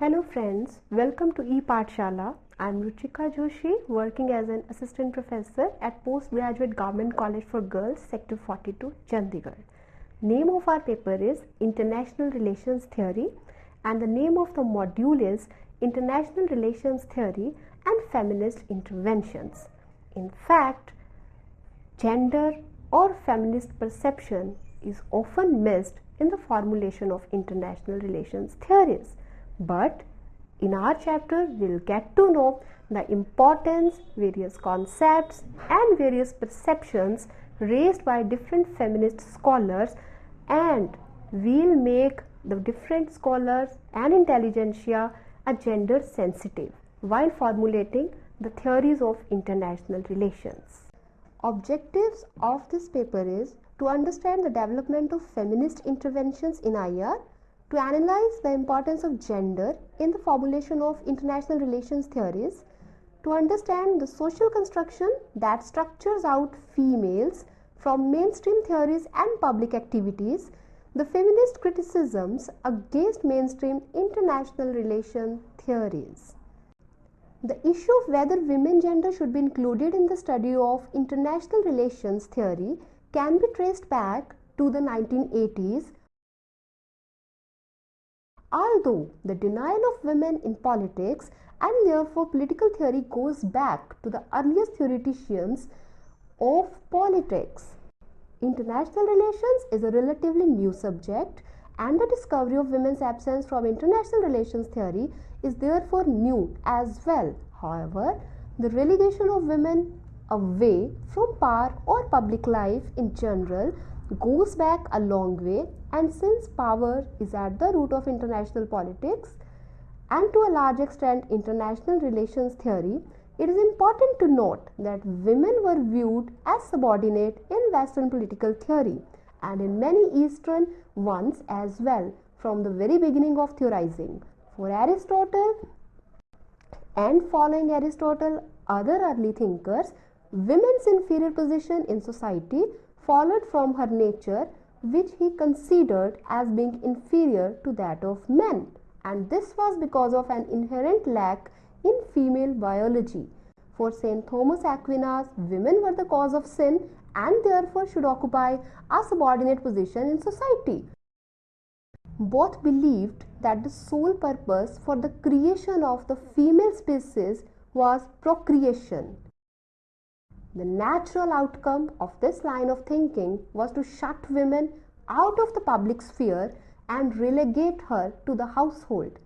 Hello friends, welcome to ePathshala. I am Ruchika Joshi, working as an assistant professor at Postgraduate Government College for Girls, Sector 42, Chandigarh. Name of our paper is International Relations Theory and the name of the module is International Relations Theory and Feminist Interventions. In fact, gender or feminist perception is often missed in the formulation of international relations theories. But in our chapter, we'll get to know the importance, various concepts and various perceptions raised by different feminist scholars, and we'll make the different scholars and intelligentsia a gender sensitive while formulating the theories of international relations. Objectives of this paper is to understand the development of feminist interventions in IR, to analyze the importance of gender in the formulation of international relations theories, to understand the social construction that structures out females from mainstream theories and public activities, the feminist criticisms against mainstream international relation theories. The issue of whether women gender should be included in the study of international relations theory can be traced back to the 1980s. Although the denial of women in politics and therefore political theory goes back to the earliest theoreticians of politics, international relations is a relatively new subject and the discovery of women's absence from international relations theory is therefore new as well. However, the relegation of women away from power or public life in general goes back a long way, and since power is at the root of international politics and to a large extent international relations theory, it is important to note that women were viewed as subordinate in Western political theory and in many Eastern ones as well from the very beginning of theorizing. For Aristotle and following Aristotle, other early thinkers, women's inferior position in society followed from her nature, which he considered as being inferior to that of men, and this was because of an inherent lack in female biology. For St. Thomas Aquinas, women were the cause of sin and therefore should occupy a subordinate position in society. Both believed that the sole purpose for the creation of the female species was procreation. The natural outcome of this line of thinking was to shut women out of the public sphere and relegate her to the household.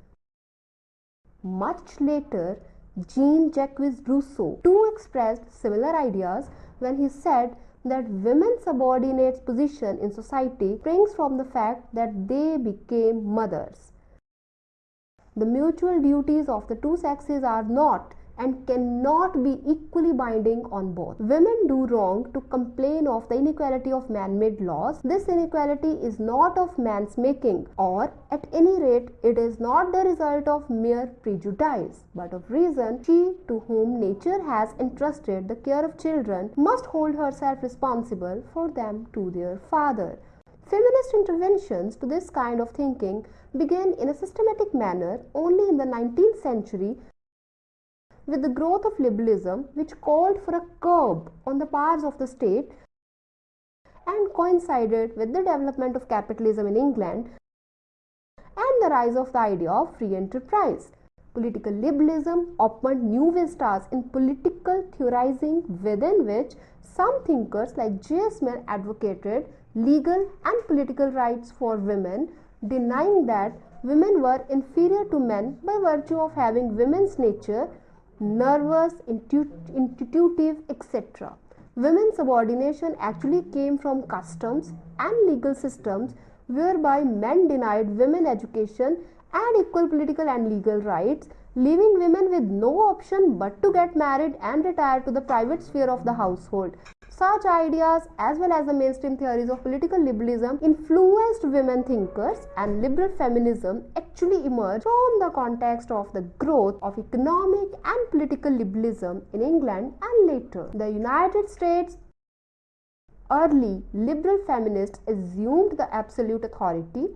Much later, Jean-Jacques Rousseau too expressed similar ideas when he said that women's subordinate position in society springs from the fact that they became mothers. The mutual duties of the two sexes are not and cannot be equally binding on both. Women do wrong to complain of the inequality of man-made laws. This inequality is not of man's making, or at any rate it is not the result of mere prejudice, but of reason. She to whom nature has entrusted the care of children must hold herself responsible for them to their father. Feminist interventions to this kind of thinking began in a systematic manner only in the 19th century with the growth of liberalism, which called for a curb on the powers of the state and coincided with the development of capitalism in England and the rise of the idea of free enterprise. Political liberalism opened new vistas in political theorizing, within which some thinkers like J.S. Mill advocated legal and political rights for women, denying that women were inferior to men by virtue of having women's nature, nervous, intuitive, etc. Women's subordination actually came from customs and legal systems whereby men denied women education and equal political and legal rights, leaving women with no option but to get married and retire to the private sphere of the household. Such ideas, as well as the mainstream theories of political liberalism, influenced women thinkers, and liberal feminism actually emerged from the context of the growth of economic and political liberalism in England and later the United States. Early liberal feminists assumed the absolute authority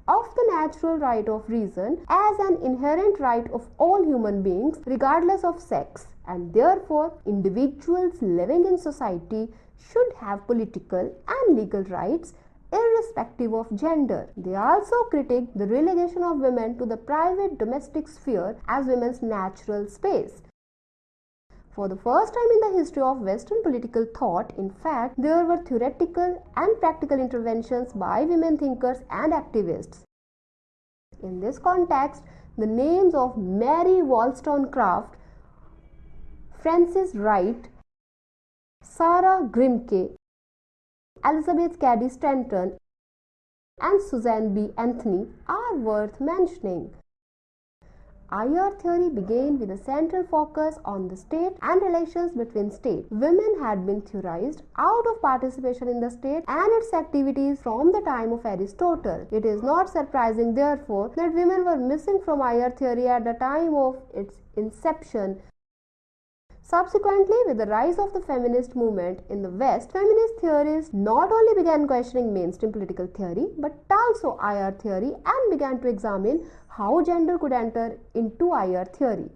of the natural right of reason as an inherent right of all human beings regardless of sex, and therefore individuals living in society should have political and legal rights irrespective of gender. They also critique the relegation of women to the private domestic sphere as women's natural space. For the first time in the history of Western political thought, in fact, there were theoretical and practical interventions by women thinkers and activists. In this context, the names of Mary Wollstonecraft, Frances Wright, Sarah Grimke, Elizabeth Cady Stanton, and Susan B. Anthony are worth mentioning. IR theory began with a central focus on the state and relations between states. Women had been theorized out of participation in the state and its activities from the time of Aristotle. It is not surprising, therefore, that women were missing from IR theory at the time of its inception. Subsequently, with the rise of the feminist movement in the West, feminist theorists not only began questioning mainstream political theory but also IR theory and began to examine how gender could enter into IR theory.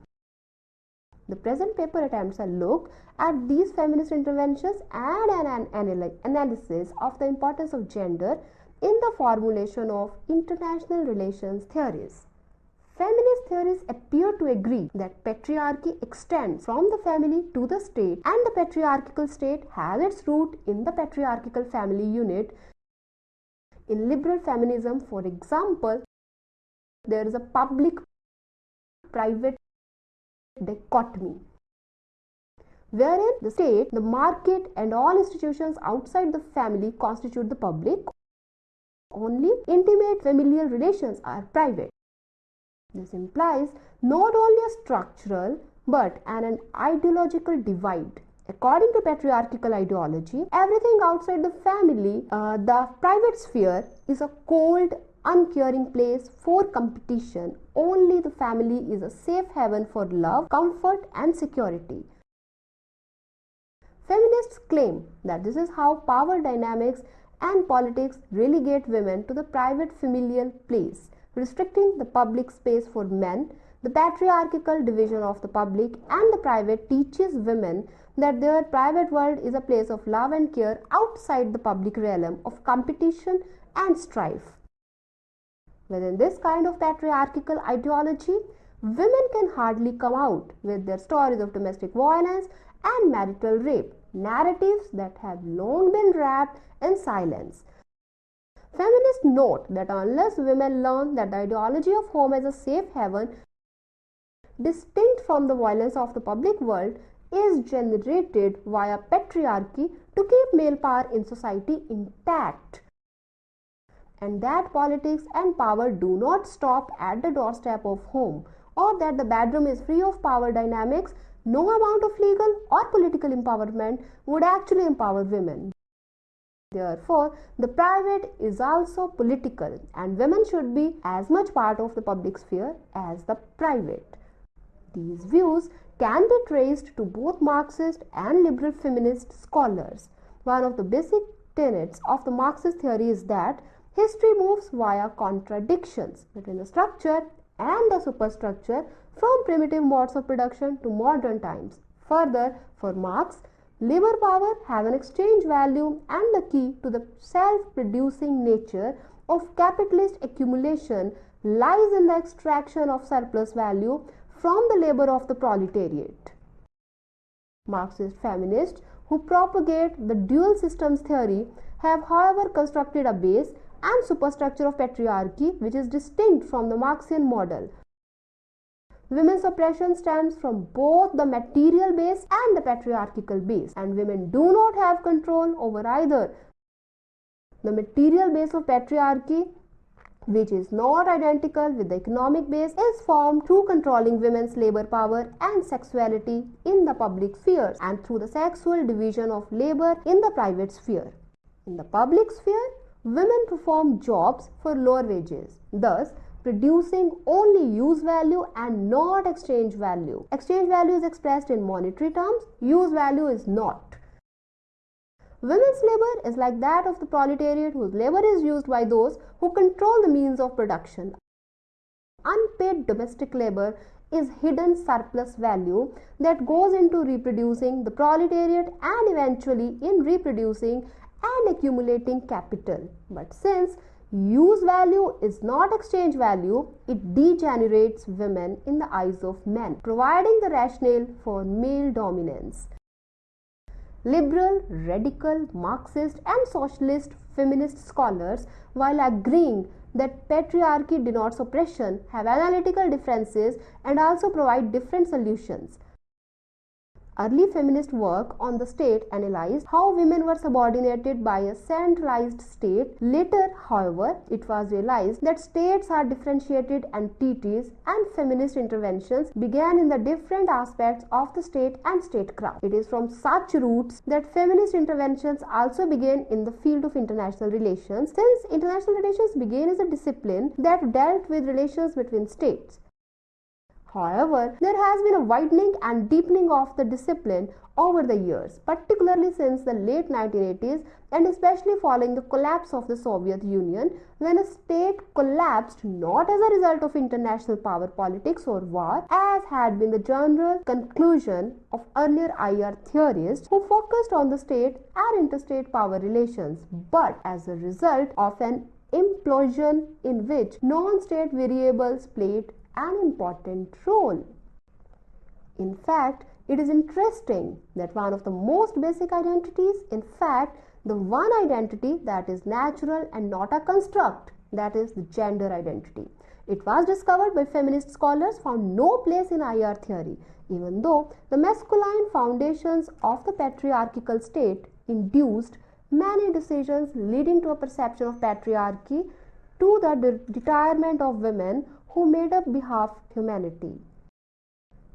The present paper attempts a look at these feminist interventions and an analysis of the importance of gender in the formulation of international relations theories. Feminist theories appear to agree that patriarchy extends from the family to the state, and the patriarchal state has its root in the patriarchal family unit. In liberal feminism, for example, there is a public-private dichotomy, wherein the state, the market, and all institutions outside the family constitute the public. Only intimate familial relations are private. This implies not only a structural but an ideological divide. According to patriarchal ideology, everything outside the family, the private sphere, is a cold, uncaring place for competition. Only the family is a safe haven for love, comfort, and security. Feminists claim that this is how power dynamics and politics relegate women to the private familial place, restricting the public space for men. The patriarchal division of the public and the private teaches women that their private world is a place of love and care outside the public realm of competition and strife. Within this kind of patriarchal ideology, women can hardly come out with their stories of domestic violence and marital rape, narratives that have long been wrapped in silence. Feminists note that unless women learn that the ideology of home as a safe haven, distinct from the violence of the public world, is generated via patriarchy to keep male power in society intact, and that politics and power do not stop at the doorstep of home, or that the bedroom is free of power dynamics, no amount of legal or political empowerment would actually empower women. Therefore, the private is also political, and women should be as much part of the public sphere as the private. These views can be traced to both Marxist and liberal feminist scholars. One of the basic tenets of the Marxist theory is that history moves via contradictions between the structure and the superstructure from primitive modes of production to modern times. Further, for Marx, labor power has an exchange value, and the key to the self-producing nature of capitalist accumulation lies in the extraction of surplus value from the labor of the proletariat. Marxist feminists who propagate the dual systems theory have, however, constructed a base and superstructure of patriarchy which is distinct from the Marxian model. Women's oppression stems from both the material base and the patriarchal base, and women do not have control over either. The material base of patriarchy, which is not identical with the economic base, is formed through controlling women's labor power and sexuality in the public spheres and through the sexual division of labor in the private sphere. In the public sphere, women perform jobs for lower wages, thus producing only use value and not exchange value. Exchange value is expressed in monetary terms, use value is not. Women's labor is like that of the proletariat, whose labor is used by those who control the means of production. Unpaid domestic labor is hidden surplus value that goes into reproducing the proletariat and eventually in reproducing and accumulating capital. But since use value is not exchange value, it degenerates women in the eyes of men, providing the rationale for male dominance. Liberal, radical, Marxist and socialist feminist scholars, while agreeing that patriarchy denotes oppression, have analytical differences and also provide different solutions. Early feminist work on the state analyzed how women were subordinated by a centralized state. Later, however, it was realized that states are differentiated entities and feminist interventions began in the different aspects of the state and statecraft. It is from such roots that feminist interventions also began in the field of international relations, since international relations began as a discipline that dealt with relations between states. However, there has been a widening and deepening of the discipline over the years, particularly since the late 1980s and especially following the collapse of the Soviet Union, when a state collapsed not as a result of international power politics or war, as had been the general conclusion of earlier IR theorists who focused on the state and interstate power relations, but as a result of an implosion in which non-state variables played an important role. In fact, it is interesting that one of the most basic identities, in fact, the one identity that is natural and not a construct, that is the gender identity. It was discovered by feminist scholars, found no place in IR theory, even though the masculine foundations of the patriarchal state induced many decisions leading to a perception of patriarchy to the deterrent of women who made up behalf of humanity.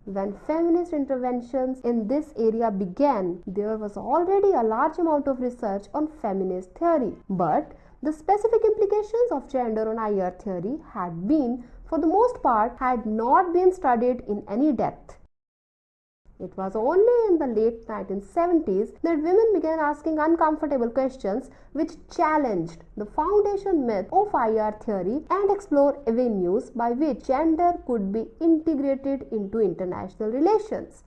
When feminist interventions in this area began, there was already a large amount of research on feminist theory, but the specific implications of gender on IR theory had been, for the most part, had not been studied in any depth. It was only in the late 1970s that women began asking uncomfortable questions which challenged the foundation myth of IR theory and explored avenues by which gender could be integrated into international relations.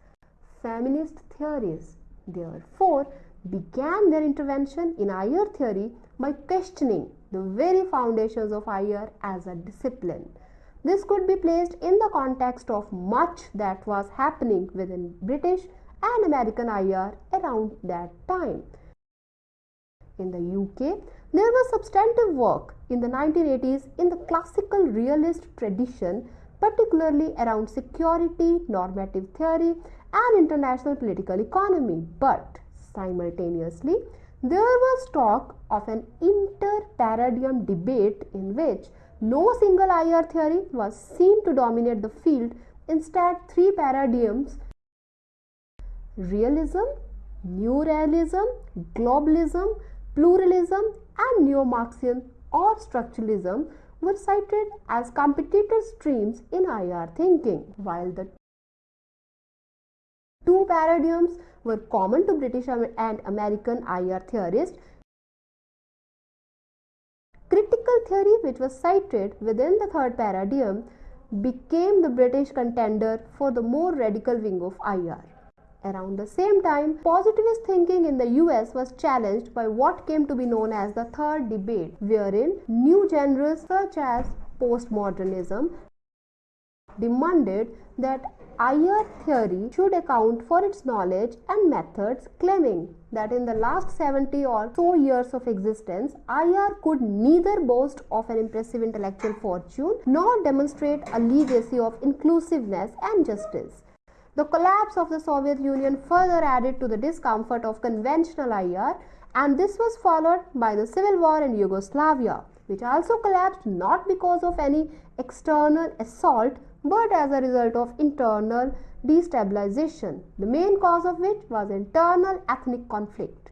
Feminist theories, therefore, began their intervention in IR theory by questioning the very foundations of IR as a discipline. This could be placed in the context of much that was happening within British and American IR around that time. In the UK, there was substantive work in the 1980s in the classical realist tradition, particularly around security, normative theory, and international political economy. But simultaneously, there was talk of an inter-paradigm debate in which no single IR theory was seen to dominate the field. Instead, three paradigms, realism, new realism, globalism, pluralism, and neo-Marxian or structuralism, were cited as competitor streams in IR thinking. While the two paradigms were common to British and American IR theorists, critical theory, which was cited within the third paradigm, became the British contender for the more radical wing of IR. Around the same time, positivist thinking in the US was challenged by what came to be known as the third debate, wherein new genres such as postmodernism demanded that IR theory should account for its knowledge and methods, claiming that in the last 70 or so years of existence, IR could neither boast of an impressive intellectual fortune nor demonstrate a legacy of inclusiveness and justice. The collapse of the Soviet Union further added to the discomfort of conventional IR, and this was followed by the civil war in Yugoslavia, which also collapsed not because of any external assault but as a result of internal destabilization, the main cause of which was internal ethnic conflict.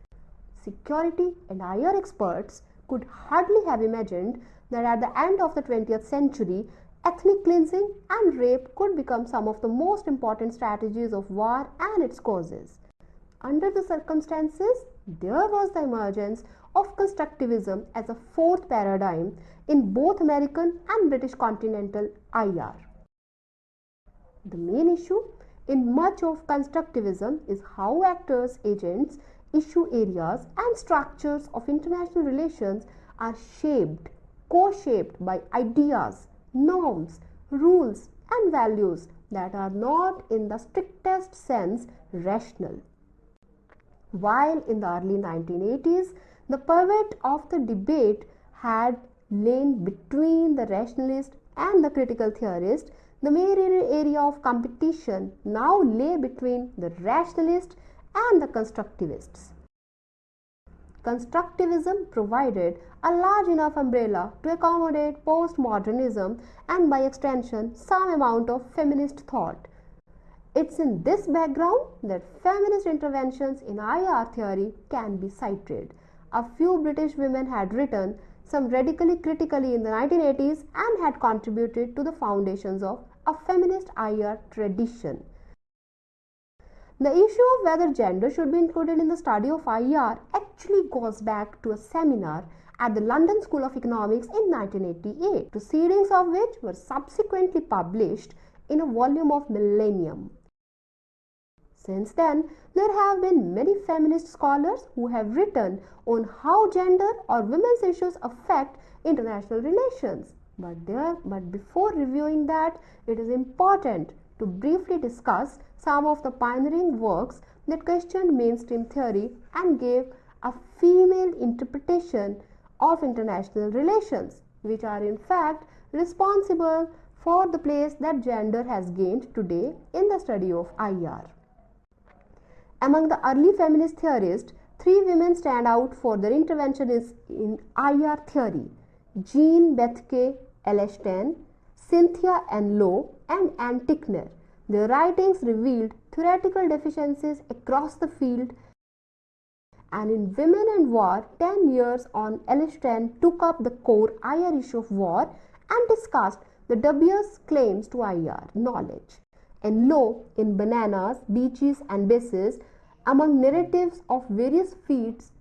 Security and IR experts could hardly have imagined that at the end of the 20th century, ethnic cleansing and rape could become some of the most important strategies of war and its causes. Under the circumstances, There was the emergence of constructivism as a fourth paradigm in both American and British continental IR. The main issue in much of constructivism is how actors, agents, issue areas, and structures of international relations are shaped, co-shaped by ideas, norms, rules, and values that are not in the strictest sense rational. While in the early 1980s, the pivot of the debate had lain between the rationalist and the critical theorist, the main area of competition now lay between the rationalists and the constructivists. Constructivism provided a large enough umbrella to accommodate postmodernism and by extension some amount of feminist thought. It's in this background that feminist interventions in IR theory can be cited. A few British women had written, some radically critically in the 1980s, and had contributed to the foundations of a feminist IR tradition. The issue of whether gender should be included in the study of IR actually goes back to a seminar at the London School of Economics in 1988, proceedings of which were subsequently published in a volume of Millennium. Since then, there have been many feminist scholars who have written on how gender or women's issues affect international relations. But before reviewing that, it is important to briefly discuss some of the pioneering works that questioned mainstream theory and gave a female interpretation of international relations, which are in fact responsible for the place that gender has gained today in the study of IR. Among the early feminist theorists, three women stand out for their interventions in IR theory: Jean Bethke Elshtain, Cynthia N. Lowe, and Ann Tickner. Their writings revealed theoretical deficiencies across the field, and in Women and War, 10 years on, Elshtain took up the core IR issue of war and discussed the dubious claims to IR knowledge. And Lowe, in Bananas, Beaches and Bases, among narratives of various feats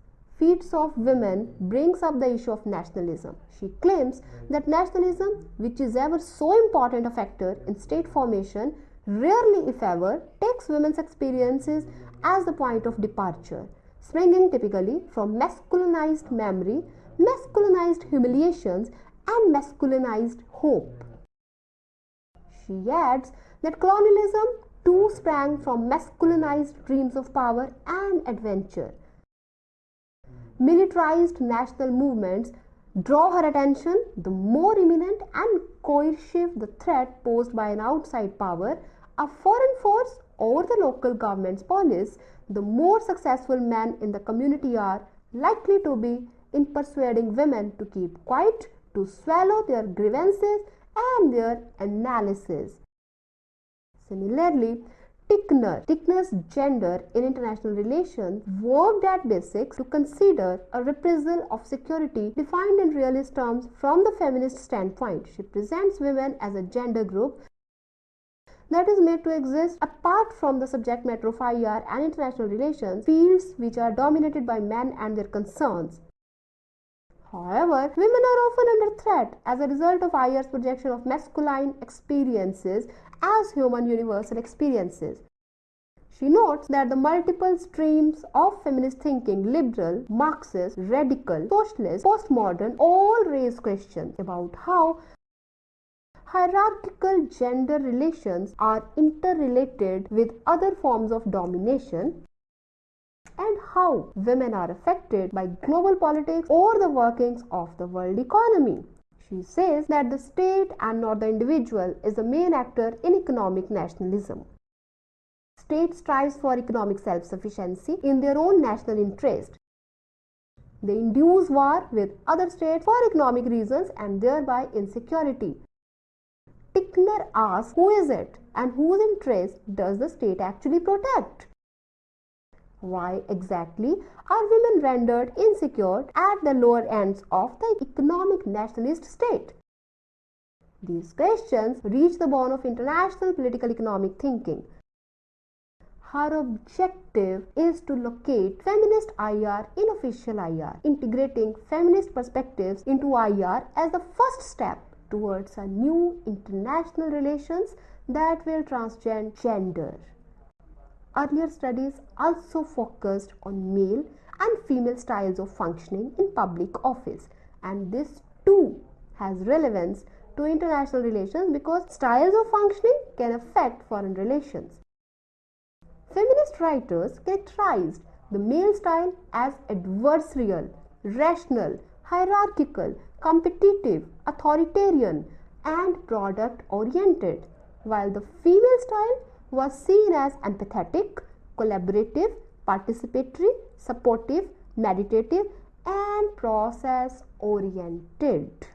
of women, brings up the issue of nationalism. She claims that nationalism, which is ever so important a factor in state formation, rarely if ever takes women's experiences as the point of departure, springing typically from masculinized memory, masculinized humiliations, and masculinized hope. She adds that colonialism too sprang from masculinized dreams of power and adventure. Militarized national movements draw her attention. The more imminent and coercive the threat posed by an outside power, a foreign force, or the local government's police, the more successful men in the community are likely to be in persuading women to keep quiet, to swallow their grievances and their analysis. Similarly, Tickner's Gender in International Relations worked at basics to consider a reprisal of security defined in realist terms from the feminist standpoint. She presents women as a gender group that is made to exist apart from the subject matter of IR and international relations, fields which are dominated by men and their concerns. However, women are often under threat as a result of IR's projection of masculine experiences as human universal experiences. She notes that the multiple streams of feminist thinking, liberal, Marxist, radical, socialist, postmodern, all raise questions about how hierarchical gender relations are interrelated with other forms of domination, and how women are affected by global politics or the workings of the world economy. She says that the state and not the individual is the main actor in economic nationalism. State strives for economic self-sufficiency in their own national interest. They induce war with other states for economic reasons and thereby insecurity. Tickner asks, who is it and whose interest does the state actually protect? Why exactly are women rendered insecure at the lower ends of the economic nationalist state? These questions reach the bone of international political economic thinking. Her objective is to locate feminist IR in official IR, integrating feminist perspectives into IR as the first step towards a new international relations that will transcend gender. Earlier studies also focused on male and female styles of functioning in public office, and this too has relevance to international relations because styles of functioning can affect foreign relations. Feminist writers characterized the male style as adversarial, rational, hierarchical, competitive, authoritarian, and product oriented, while the female style was seen as empathetic, collaborative, participatory, supportive, meditative, and process oriented.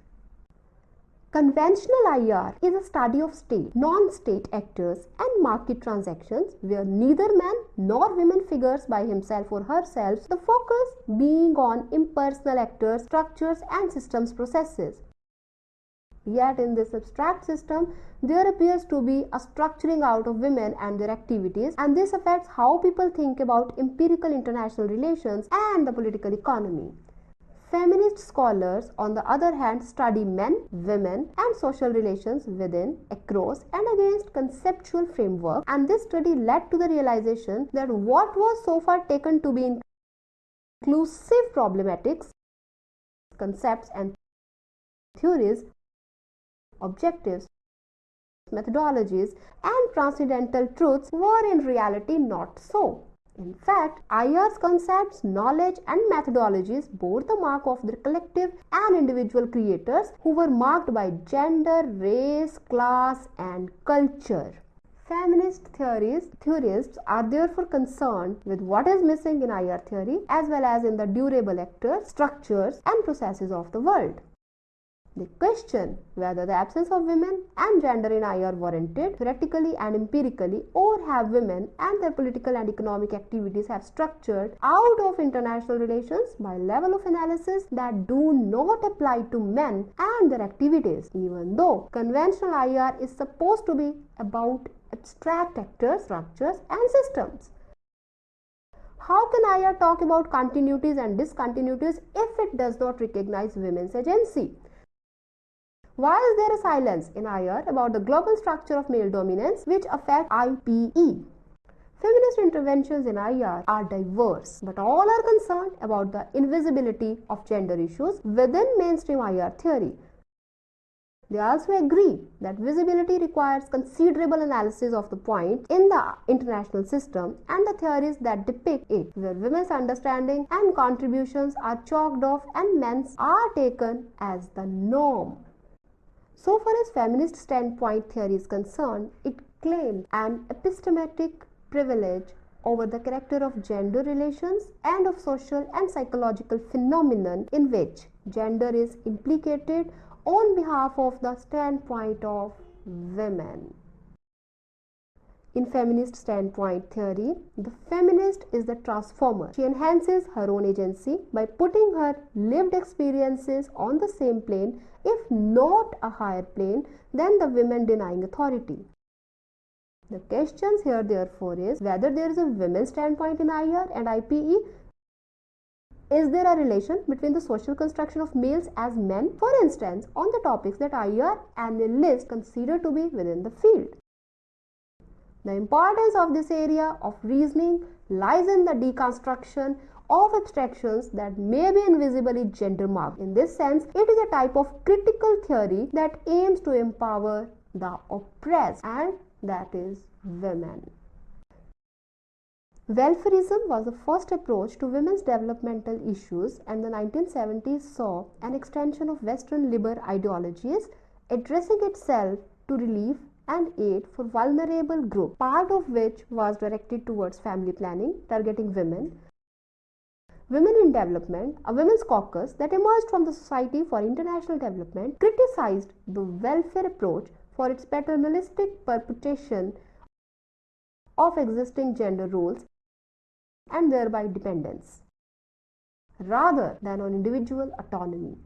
Conventional IR is a study of state, non-state actors and market transactions where neither man nor woman figures by himself or herself, the focus being on impersonal actors, structures and systems processes. Yet in this abstract system, there appears to be a structuring out of women and their activities, and this affects how people think about empirical international relations and the political economy. Feminist scholars, on the other hand, study men, women, and social relations within, across, and against conceptual framework, and this study led to the realization that what was so far taken to be inclusive problematics, concepts, and theories, objectives, methodologies, and transcendental truths were in reality not so. In fact, IR's concepts, knowledge, and methodologies bore the mark of their collective and individual creators who were marked by gender, race, class, and culture. Feminist theorists are therefore concerned with what is missing in IR theory as well as in the durable actors, structures, and processes of the world. They question whether the absence of women and gender in IR warranted theoretically and empirically, or have women and their political and economic activities have structured out of international relations by level of analysis that do not apply to men and their activities, even though conventional IR is supposed to be about abstract actors, structures, and systems. How can IR talk about continuities and discontinuities if it does not recognize women's agency? Why is there a silence in IR about the global structure of male dominance which affect IPE? Feminist interventions in IR are diverse, but all are concerned about the invisibility of gender issues within mainstream IR theory. They also agree that visibility requires considerable analysis of the point in the international system and the theories that depict it, where women's understanding and contributions are chalked off and men's are taken as the norm. So far as feminist standpoint theory is concerned, it claims an epistemic privilege over the character of gender relations and of social and psychological phenomenon in which gender is implicated on behalf of the standpoint of women. In feminist standpoint theory, the feminist is the transformer. She enhances her own agency by putting her lived experiences on the same plane, if not a higher plane, than the women denying authority. The questions here therefore is whether there is a women's standpoint in IR and IPE. Is there a relation between the social construction of males as men, for instance, on the topics that IR analysts consider to be within the field? The importance of this area of reasoning lies in the deconstruction of abstractions that may be invisibly gender marked. In this sense, it is a type of critical theory that aims to empower the oppressed, and that is women. Welfarism was the first approach to women's developmental issues, and the 1970s saw an extension of Western liberal ideologies addressing itself to relief and aid for vulnerable groups, part of which was directed towards family planning, targeting women. Women in Development, a women's caucus that emerged from the Society for International Development, criticized the welfare approach for its paternalistic perpetuation of existing gender roles and thereby dependence, rather than on individual autonomy.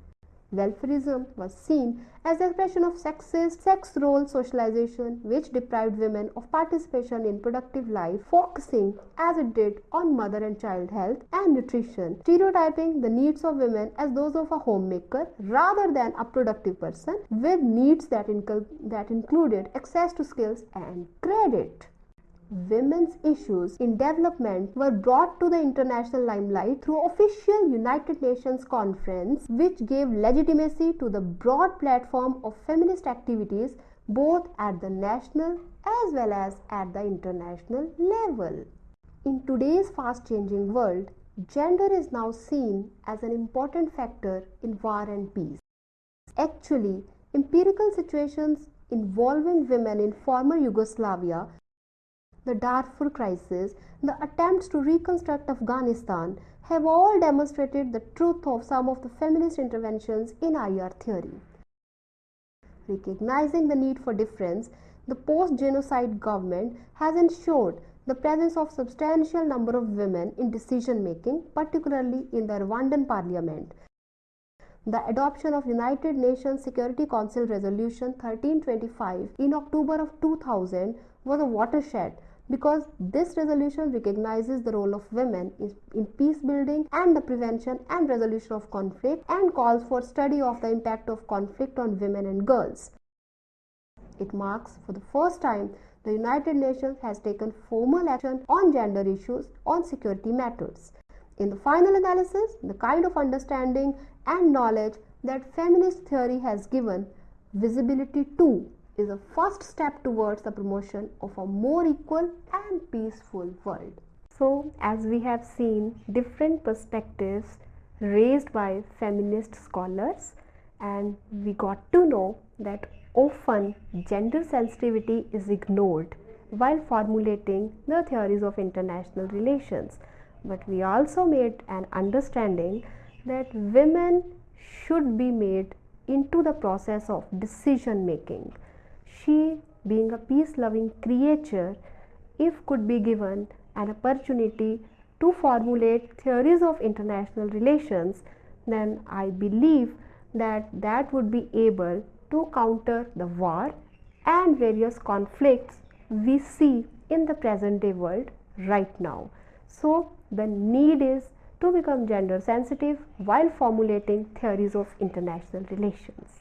Welfarism was seen as the expression of sexist sex role socialization, which deprived women of participation in productive life, focusing as it did on mother and child health and nutrition, stereotyping the needs of women as those of a homemaker rather than a productive person with needs that included access to skills and credit. Women's issues in development were brought to the international limelight through official United Nations conference, which gave legitimacy to the broad platform of feminist activities both at the national as well as at the international level. In today's fast-changing world, gender is now seen as an important factor in war and peace. Actually, empirical situations involving women in former Yugoslavia, the Darfur crisis, the attempts to reconstruct Afghanistan have all demonstrated the truth of some of the feminist interventions in IR theory. Recognizing the need for difference, the post-genocide government has ensured the presence of substantial number of women in decision making, particularly in the Rwandan parliament. The adoption of United Nations Security Council Resolution 1325 in October of 2000 was a watershed because this resolution recognizes the role of women in peace building and the prevention and resolution of conflict and calls for study of the impact of conflict on women and girls. It marks for the first time the United Nations has taken formal action on gender issues on security matters. In the final analysis, the kind of understanding and knowledge that feminist theory has given visibility to is a first step towards the promotion of a more equal and peaceful world. So, as we have seen different perspectives raised by feminist scholars, and we got to know that often gender sensitivity is ignored while formulating the theories of international relations. But we also made an understanding that women should be made into the process of decision making. She, being a peace-loving creature, if could be given an opportunity to formulate theories of international relations, then I believe that would be able to counter the war and various conflicts we see in the present day world right now. So, the need is to become gender sensitive while formulating theories of international relations.